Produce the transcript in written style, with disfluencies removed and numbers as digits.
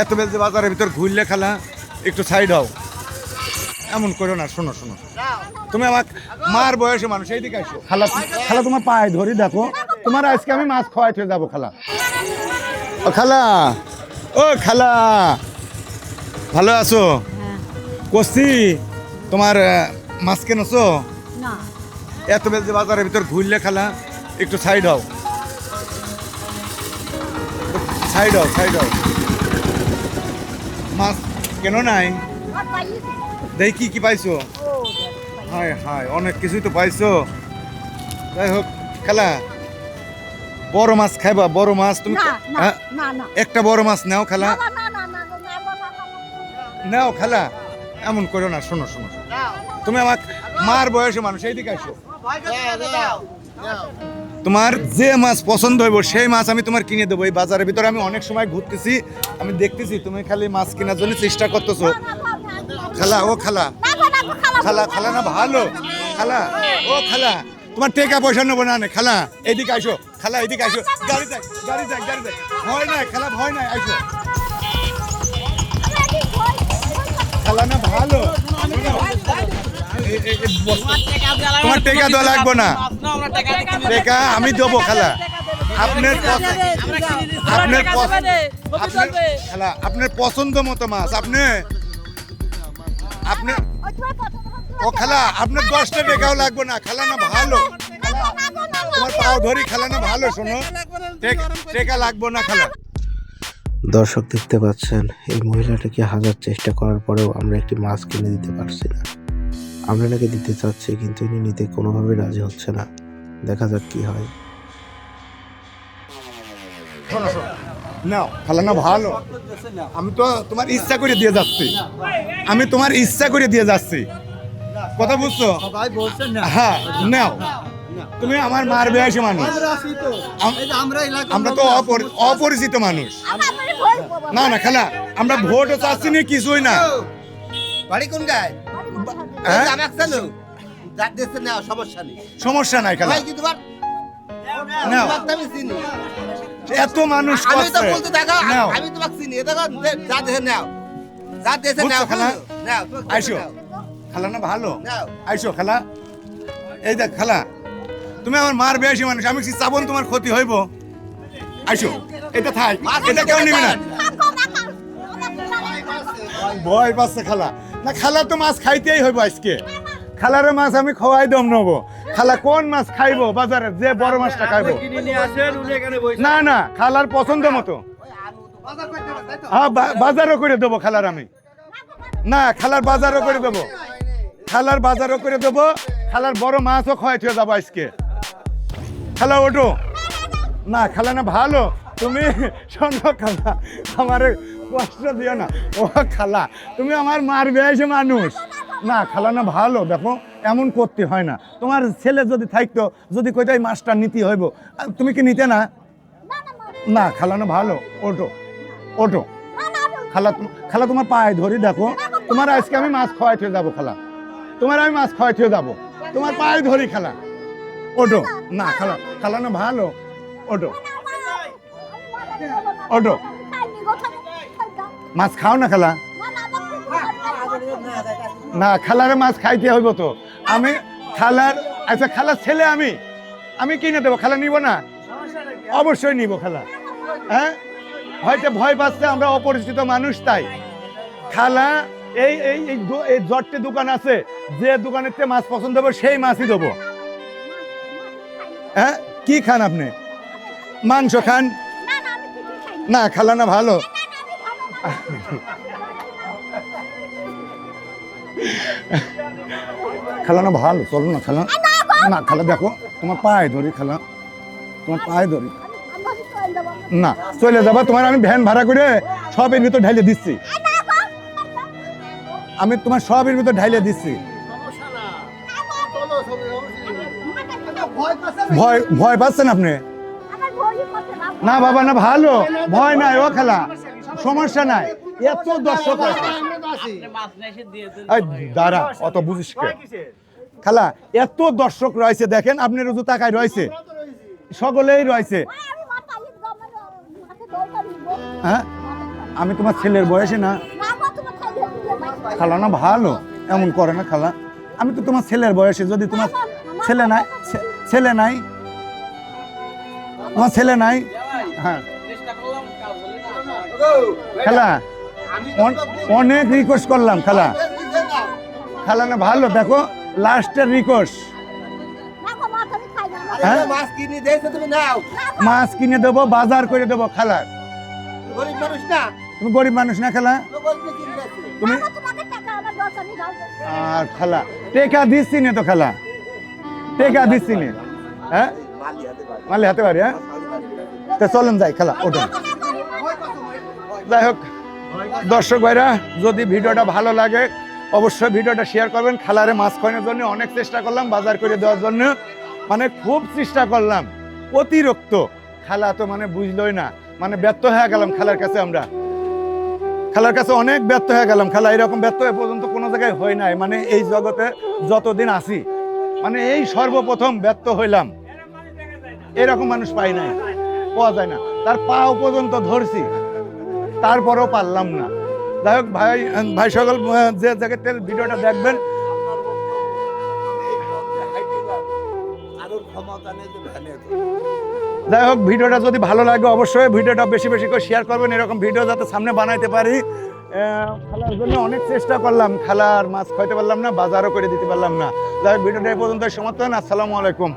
এত বেজে বাজারের ভিতর ঘুরলে খালা একটু সাইড হও, এমন করো না। শোনো শোনো, তুমি আমার মার বয়সে মানুষ, এইদিকে আসো খালা। খালা তোমার পায়ে ধরি, দেখো তোমার আজকে আমি মাছ খাওয়াইতে যাবো খালা। ও খালা, ও খালা, ভালো আছো? কষি তোমার মাছ কেনছো? এত বেজে বাজারের ভিতর ঘুরলে খালা একটু সাইড হও, সাইড হও, সাইড হও। মাছ কেন নাই? দেখি কি পাইছো? হায় হায়, অনেক কিছুই তো পাইছো। যাই হোক খালা, বড় মাছ খাইবা? বড় মাছ তুমি একটা বড় মাছ নাও খালা, নাও খালা, এমন করো না। শোনো শোনো, তুমি আমার মার বয়সে মানুষ, এইদিকে আসো। তোমার যে মাছ পছন্দ হইব সেই মাছ আমি তোমার কিনে দেবো। এই বাজারের ভিতরে আমি অনেক সময় ঘুরতেছি, আমি দেখতেছি তুমি খালি মাছ কেনার জন্য চেষ্টা করতেছো খালা। ও খালা, খালা, খালা না ভালো খালা, ও খালা, তোমার টাকা পয়সা নেবো না খালা, এইদিকে আসো খালা, এইদিকে আসো। গাড়ি যাক, গাড়ি যাক, গাড়ি যাক, ভয় নাই খালা, ভয় নাই, আসো খালা না ভালো। তোমার টাকা দেওয়া লাগবো না, টাকা আমি দেবো খালা। আপনার খালা, আপনার পছন্দ মতো মাছ আপনি আপনি ও খালা, আপনার 10টা টাকাও লাগবে না খালা না ভালো। তোমার পাও ধরি খালা না ভালো, শোনো টাকা লাগবে না খালা। দর্শক দেখতে পাচ্ছেন, এই মহিলাটাকে হাজার চেষ্টা করার পরেও আমরা একটি মাছ কিনে দিতে পারছি না। আমরা নাকি দিতে চাচ্ছি, কিন্তু ইনি নিতে কোনোভাবে রাজি হচ্ছে না। দেখা যাক কি হয়। শোনো শোনো, নাও খালা না ভালো, আমি তো তোমার ইচ্ছা করে দিয়ে যাচ্ছি, আমি তোমার ইচ্ছা করে দিয়ে যাচ্ছি, কথা বুঝছো? হ্যাঁ নাও, তুমি আমার মার বয়সী মানুষ, আমরা তো অপরিচিত মানুষ। না না খালা, আমরা ভোটও চাচ্ছি না, কিছুই না। বাড়ি কোন গায়? হ্যাঁ? সমস্যা নাই খালা, নাও। এত মানুষ আমি তো করছে। বলতে থাকো, নাও। আমি তোমাকে চিনি, দেখো যা দেশে নাও, যা দেশে বুঝছো নাও খালা? নাও, আইসো খালা না ভালো, নাও। আইসো খালা। এই দেখ খালা, তুমি আমার মার বয়সী মানুষ, আমি কি চাবন তোমার ক্ষতি হইব? আইসো, এটা থাক, এটা কেউ নিবে না। ভয় পাচ্ছে খালা, না খালা তো মাছ খাইতেই হইব আজকে। খালারে মাছ আমি খাওয়াই দম নেবো। খালা কোন মাছ খাইবো বাজারে, যে বড় মাছটা খাইবো? না না, খালার পছন্দ মতো। হ্যাঁ বাজারও করে দেবো খালার আমি। না খালার বাজারও করে দেবো, খালার বাজারও করে দেবো, খালার বড় মাছও খাওয়াইতে যাবো আজকে। খালা ওঠো না, খালা না ভালো, তুমি শোনো খালা, আমার কষ্ট দিও না। ও খালা, তুমি আমার মার বয়সী মানুষ। না খালা না ভালো, দেখো এমন করতে হয় না। তোমার ছেলে যদি থাকতো, যদি কোথায় মাছটা নিতে হইব, তুমি কি নিতে না? না খালা না ভালো, ওঠো ওঠো খালা, খালা তোমার পায়ে ধরি, দেখো তোমার আজকে আমি মাছ খাওয়াইতে যাবো খালা, তোমার আমি মাছ খাওয়াইতে যাবো, তোমার পায়ে ধরি খালা, ওঠো। না খালা, খালা না ভালো, ওঠো ওঠো। মাছ খাও না খালা? না খালারে মাছ খাইতে হইব তো। আমি খালার, আচ্ছা খালার ছেলে আমি কিনে দেবো, খালা নিব না? অবশ্যই নিব খালা। হ্যাঁ হয়তো ভয় পাচ্ছে, আমরা অপরিচিত মানুষ তাই। খালা এই এই এই জটটি দোকান আছে, যে দোকানের থেকে মাছ পছন্দ হবে সেই মাছই দেবো। হ্যাঁ কি খান আপনি? মাংস খান? না খালা না ভালো। খালা না ভালো, চলো না খালা। না খালা দেখো, তোমার পায়ে ধরি খালা, তোমার পায়ে ধরি। না চলে যাবা, তোমার আমি ভ্যান ভাড়া করে সবের ভিতর ঢাইলে দিচ্ছি, আমি তোমার সবের ভিতর ঢাইলে দিচ্ছি। ভয় ভয় পাচ্ছেন আপনি? না বাবা না ভালো, ভয় নাই, ও খালা সমস্যা নাই। এত দর্শক আছে, দাঁড়া অত বুঝিস কে খালা, এত দর্শক রয়েছে দেখেন, আপনার উজু তাকায় রয়েছে, সকলেই রয়েছে। হ্যাঁ আমি তোমার ছেলের বয়সে না খালা না ভালো এমন করে না খালা আমি তো তোমার ছেলের বয়সে যদি তোমার ছেলে নাই ছেলে নাই তোমার ছেলে নাই হ্যাঁ খালা অনেক রিকোয়েস্ট করলাম খালা খালা না ভালো দেখো লাস্টের রিকোয়েস্ট হ্যাঁ? মাছ কিনে দিয়েছে তুমি নাও মাছ কিনে দেবো বাজার করে দেবো খালা গরিব মানুষ না তুমি গরিব মানুষ না খালা তুমি আর খালা টেকা দিচ্ছি না তো খালা টেকা দিচ্ছি না হ্যাঁ মালি হাতে পারি হ্যাঁ তো চলেন যাই খালা ওঠেন যাই হোক দর্শক ভাইরা যদি ভিডিওটা ভালো লাগে অবশ্যই ভিডিওটা শেয়ার করবেন খালারে মাছ খাওয়ানোর জন্য অনেক চেষ্টা করলাম বাজার করে দেওয়ার জন্য মানে খুব চেষ্টা করলাম অতিরিক্ত খালা তো মানে বুঝলোই না মানে ব্যর্থ হয়ে গেলাম খালার কাছে আমরা খালার কাছে অনেক ব্যর্থ হয়ে গেলাম খালা এরকম ব্যর্থ হয়ে পর্যন্ত কোনো জায়গায় হয় নাই মানে এই জগতে যতদিন আছি মানে এই সর্বপ্রথম ব্যর্থ হইলাম এরকম মানুষ পাই নাই পাওয়া যায় না তার পাও পর্যন্ত ধরছি তারপরেও পারলাম না যাই হোক ভাই ভাই সকল যে জায়গাতে ভিডিওটা দেখবেন যাই হোক ভিডিওটা যদি ভালো লাগে অবশ্যই ভিডিওটা বেশি বেশি করে শেয়ার করবেন এরকম ভিডিও যাতে সামনে বানাইতে পারি খালার জন্য অনেক চেষ্টা করলাম খালার মাছ খাইতে পারলাম না বাজারও করে দিতে পারলাম না যাই হোক ভিডিওটা এই পর্যন্ত সমাপ্ত হন আসসালামু আলাইকুম